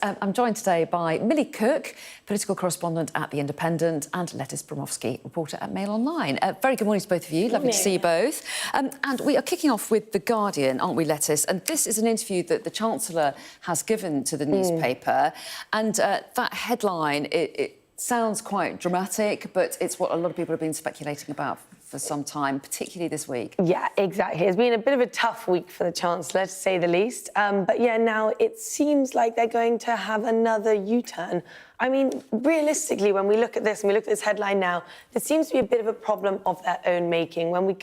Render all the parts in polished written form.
I'm joined today by Millie Cook, political correspondent at The Independent, and Lettice Bromowski, reporter at Mail Online. Very good morning to both of you. Lovely to see you both. And we are kicking off with The Guardian, aren't we, Lettice? And this is an interview that the Chancellor has given to the newspaper. And that headline, it sounds quite dramatic, but it's what a lot of people have been speculating about for some time, particularly this week. Yeah, exactly. It's been a bit of a tough week for the Chancellor, to say the least. But yeah, now it seems like they're going to have another U-turn. I mean, realistically, when we look at this and we look at this headline now, there seems to be a bit of a problem of their own making. When we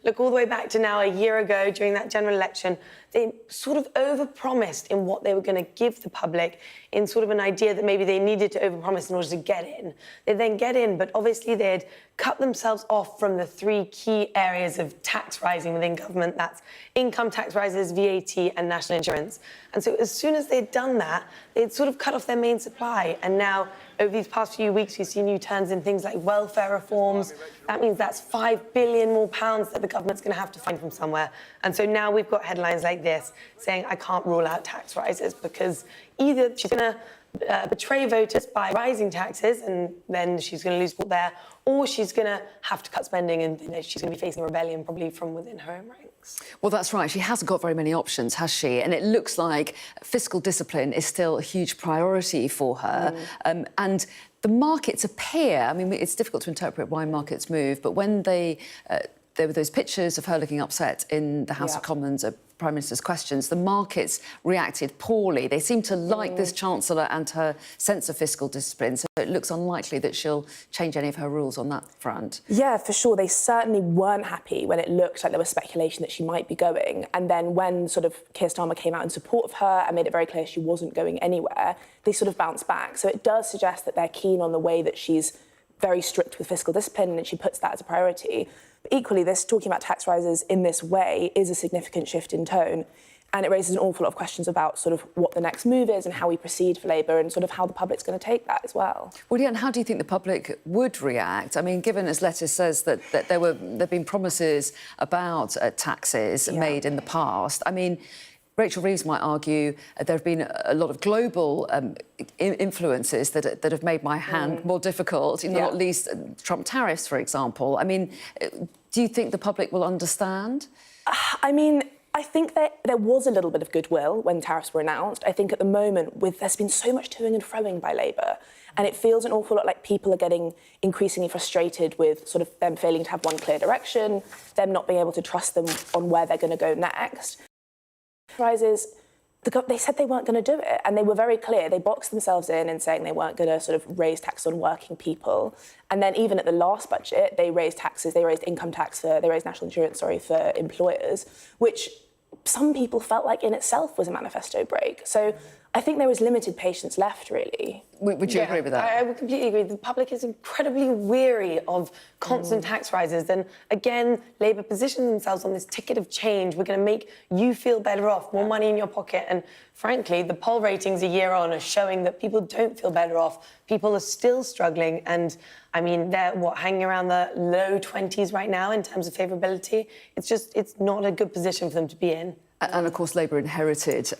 look all the way back to now, a year ago, during that general election, they sort of overpromised in what they were going to give the public, in sort of an idea that maybe they needed to overpromise in order to get in. They then get in, but obviously they had cut themselves off from the three key areas of tax rising within government. That's income tax rises, VAT and national insurance. And so as soon as they'd done that, they'd sort of cut off their main supply. And now, over these past few weeks, we've seen U-turns in things like welfare reforms. That means that's £5 billion more that the government's going to have to find from somewhere. And so now we've got headlines like this saying, I can't rule out tax rises, because either she's going to betray voters by rising taxes and then she's going to lose support there, or she's going to have to cut spending and she's going to be facing a rebellion probably from within her own ranks. Well, that's right. She hasn't got very many options, has she? And it looks like fiscal discipline is still a huge priority for her. And the markets appear, I mean, it's difficult to interpret why markets move, but when there were those pictures of her looking upset in the House of Commons at Prime Minister's questions, the markets reacted poorly. They seem to like this Chancellor and her sense of fiscal discipline, so it looks unlikely that she'll change any of her rules on that front. Yeah, for sure. They certainly weren't happy when it looked like there was speculation that she might be going. And then when sort of Keir Starmer came out in support of her and made it very clear she wasn't going anywhere, they sort of bounced back. So it does suggest that they're keen on the way that she's very strict with fiscal discipline and she puts that as a priority. But equally, this talking about tax rises in this way is a significant shift in tone, and it raises an awful lot of questions about sort of what the next move is and how we proceed for Labour and sort of how the public's going to take that as well. Well, yeah, and how do you think the public would react? I mean, given, as Lettice says, that there've been promises about taxes made in the past. I mean, Rachel Reeves might argue there have been a lot of global influences that have made my hand more difficult, not least Trump tariffs, for example. I mean, do you think the public will understand? I mean, I think there was a little bit of goodwill when tariffs were announced. I think at the moment, there's been so much toing and froing by Labour, and it feels an awful lot like people are getting increasingly frustrated with sort of them failing to have one clear direction, them not being able to trust them on where they're going to go next. Rises, they said they weren't going to do it, and they were very clear. They boxed themselves in saying they weren't going to sort of raise tax on working people. And then even at the last budget, they raised taxes, they raised income tax, they raised national insurance, for employers, which some people felt like in itself was a manifesto break. So I think there was limited patience left, really. Would you agree with that? I would completely agree. The public is incredibly weary of constant tax rises. And again, Labour positioned themselves on this ticket of change. We're going to make you feel better off, more money in your pocket. And frankly, the poll ratings a year on are showing that people don't feel better off. People are still struggling. And I mean, they're hanging around the low 20s right now in terms of favourability. It's not a good position for them to be in. And, of course, Labour inherited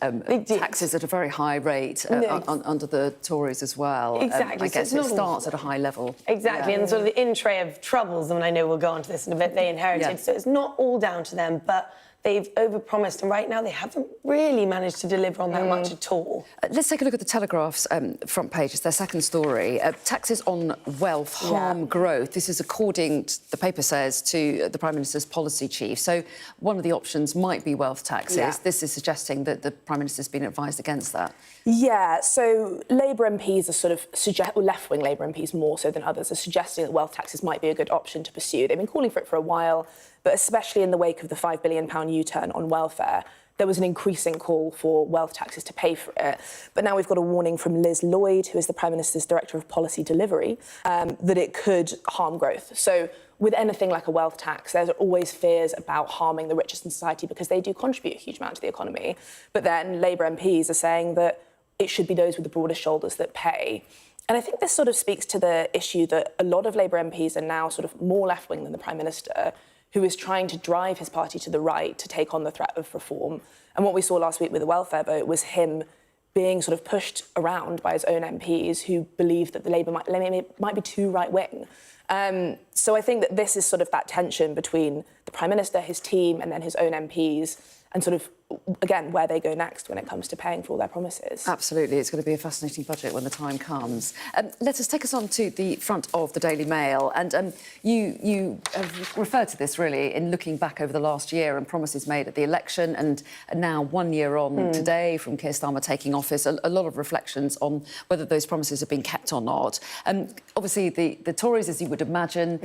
taxes at a very high rate under the Tories as well. Exactly. I guess it starts at a high level. Exactly, and sort of the in-tray of troubles, and I know we'll go on to this in a bit, they inherited. So it's not all down to them, but they've overpromised, and right now they haven't really managed to deliver on that much at all. Let's take a look at the Telegraph's front page. It's their second story. Taxes on wealth harm growth. This is according, the paper says, to the Prime Minister's policy chief. So one of the options might be wealth taxes. This is suggesting that the Prime Minister's been advised against that. Yeah, so Labour MPs are sort of left-wing Labour MPs more so than others are suggesting that wealth taxes might be a good option to pursue. They've been calling for it for a while, but especially in the wake of the £5 billion U-turn on welfare, there was an increasing call for wealth taxes to pay for it. But now we've got a warning from Liz Lloyd, who is the Prime Minister's Director of Policy Delivery, that it could harm growth. So with anything like a wealth tax, there's always fears about harming the richest in society because they do contribute a huge amount to the economy. But then Labour MPs are saying that it should be those with the broadest shoulders that pay. And I think this sort of speaks to the issue that a lot of Labour MPs are now sort of more left-wing than the Prime Minister, who is trying to drive his party to the right to take on the threat of reform. And what we saw last week with the welfare vote was him being sort of pushed around by his own MPs who believe that the Labour might be too right-wing. So I think that this is sort of that tension between the Prime Minister, his team, and then his own MPs, and sort of, again, where they go next when it comes to paying for all their promises. Absolutely. It's going to be a fascinating budget when the time comes. Let us take us on to the front of the Daily Mail. And you have referred to this, really, in looking back over the last year and promises made at the election and now 1 year on today from Keir Starmer taking office, a lot of reflections on whether those promises have been kept or not. Obviously, the Tories, as you would imagine,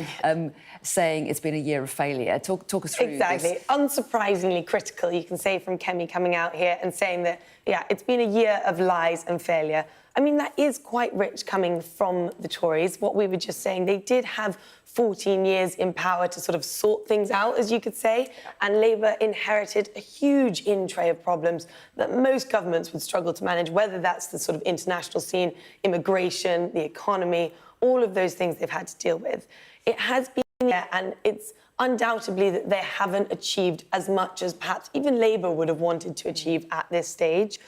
saying it's been a year of failure. Talk us through Exactly. this. Unsurprisingly critical, you can say, from Kemi coming out here and saying that, yeah, it's been a year of lies and failure. I mean, that is quite rich coming from the Tories. What we were just saying, they did have 14 years in power to sort of sort things out, as you could say, and Labour inherited a huge in-tray of problems that most governments would struggle to manage, whether that's the sort of international scene, immigration, the economy, all of those things they've had to deal with. It has been there, and it's undoubtedly that they haven't achieved as much as perhaps even Labour would have wanted to achieve at this stage.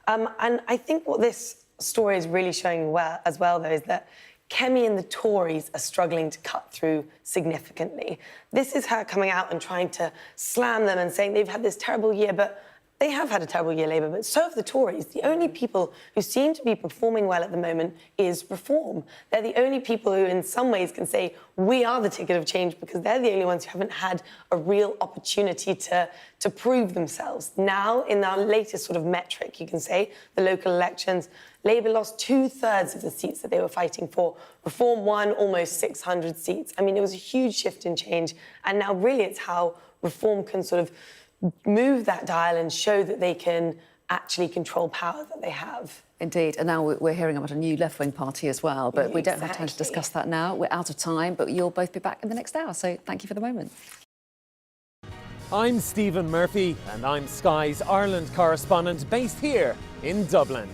And I think what this story is really showing as well, though, is that Kemi and the Tories are struggling to cut through significantly. This is her coming out and trying to slam them and saying they've had this terrible year, but they have had a terrible year, Labour, but so have the Tories. The only people who seem to be performing well at the moment is Reform. They're the only people who, in some ways, can say, we are the ticket of change, because they're the only ones who haven't had a real opportunity to prove themselves. Now, in our latest sort of metric, you can say, the local elections, Labour lost 2/3 of the seats that they were fighting for. Reform won almost 600 seats. I mean, it was a huge shift in change. And now, really, it's how Reform can sort of move that dial and show that they can actually control power that they have. Indeed, and now we're hearing about a new left-wing party as well, but we don't have time to discuss that now. We're out of time, but you'll both be back in the next hour, so thank you for the moment. I'm Stephen Murphy, and I'm Sky's Ireland correspondent based here in Dublin.